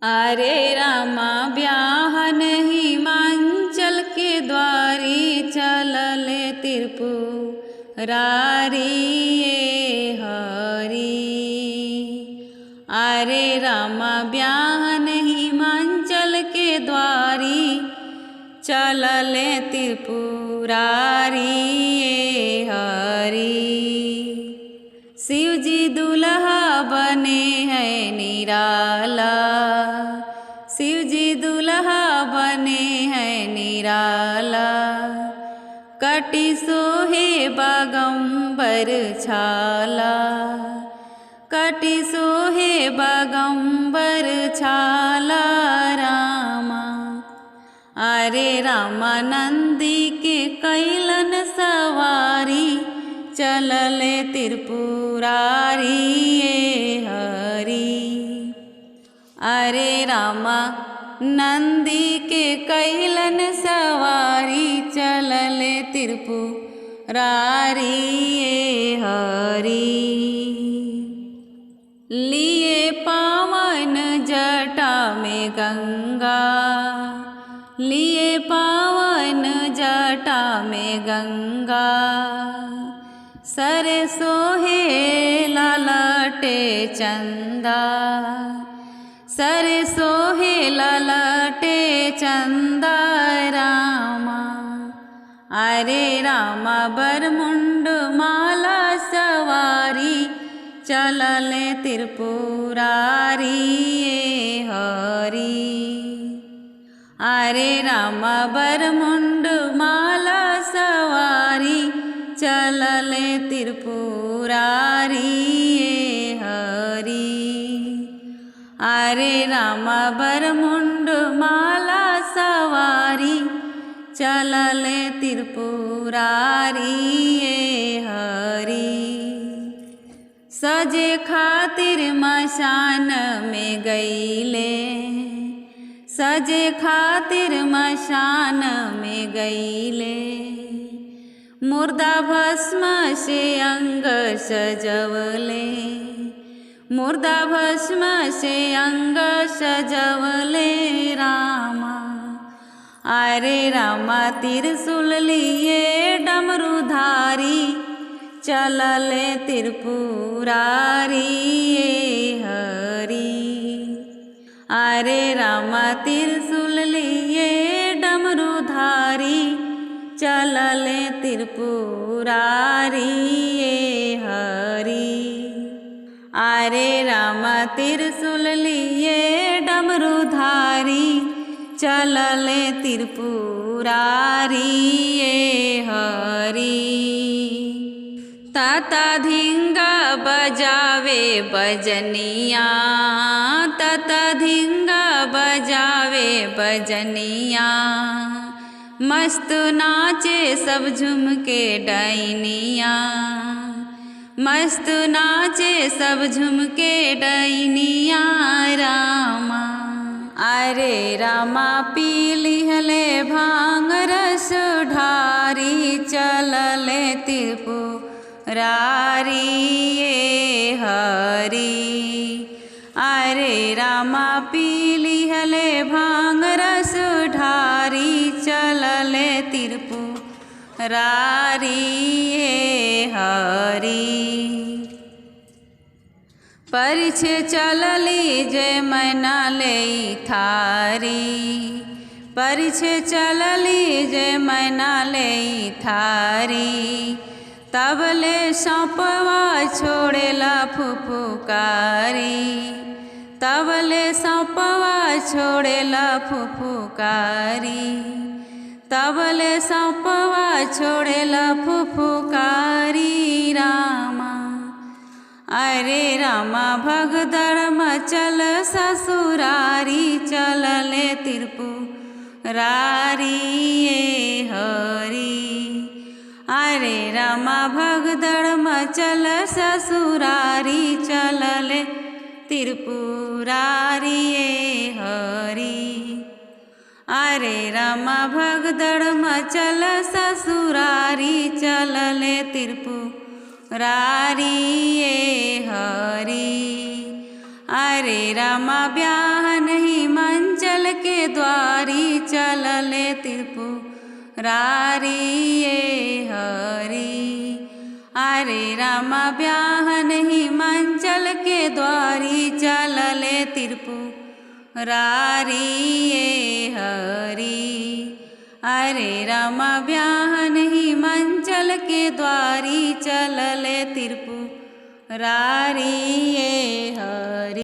अरे रामा ब्याहन हिमांचल के द्वारी चलले त्रिपुरारी ये हरी। अरे रामा ब्याहन हिमांचल के द्वारी चलले त्रिपुरारी ये हरी। शिवजी दुल्हा बने हैं निराला, शिवजी दुल्हा बने हैं निराला। कटी सोहे बागंबर छाला, कटी सोहे बागंबर छाला रामा। अरे रामा नंदी के कैलन सवारी चलले त्रिपुरारी ये हरी। अरे रामा नंदी के कैलन सवारी चलले त्रिपुरारी ये हरी। लिए पावन जटा में गंगा, लिए पावन जटा में गंगा। सरे सोहे ललटे चंदा, सरे सोहे ललटे चंदा रामा। अरे रामा बरमुंड माला सवारी चलले त्रिपुरारी ये हरी। अरे रामा बरमुंड माला सवारी चलले त्रिपुरारी ये हरी। अरे रामा बरमुंड माला सवारी चलले त्रिपुरारी ये हरी। सजे खातिर मशान में गईले, सजे खातिर मशान में गईले। मुर्दा भस्म से अंग सजवले, मुर्दा भस्म से अंग सजवले रामा। अरे रामा त्रिशूल लिए डमरूधारी चलले त्रिपुरारी ये हरी। अरे रामा त्रिशूल लिए डमरूधारी चलले त्रिपुरारी ये हरी। अरे रामा त्रिशूल लिए डमरूधारी चलले त्रिपुरारी ये हरी। ताता धिंगा बजावे बजनिया, ताता धिंगा बजावे बजनिया। मस्त नाचे सब झूम के डैनिया, मस्त नाचे सब झूम के डैनिया रामा। अरे रामा पी लिहले भांग रस ढारी चलले त्रिपुरारी ये हरी। अरे रामा पी लिहले भांग रस ढारी चलले त्रिपुरारी ये हरी। परिछे चलली जय मैना ले थारी, परिछे चलली जय मैना ले थारी। तबले सौंपवा छोड़ेला फुफुकारी, तबले सौंपवा छोड़ेला फुफुकारी। तबले सौंपवा छोड़ेला फुफुकारी रामा। अरे रामा भगदड़ मचल ससुरारी चलले त्रिपुरारी ये हरी। अरे रामा भगदड़ मचल ससुरारी चलले त्रिपुरारी ये हरी। अरे रामा भगदड़ मचल ससुरारी चलले त्रिपुरारी ये हरी। अरे रामा ब्याह नहीं रारिये हरि। अरे राम ब्याहन हिमांचल के द्वारी चलले त्रिपुरारिये हरि। अरे राम ब्याहन हिमांचल के द्वारी चलले त्रिपुरारिये हरि।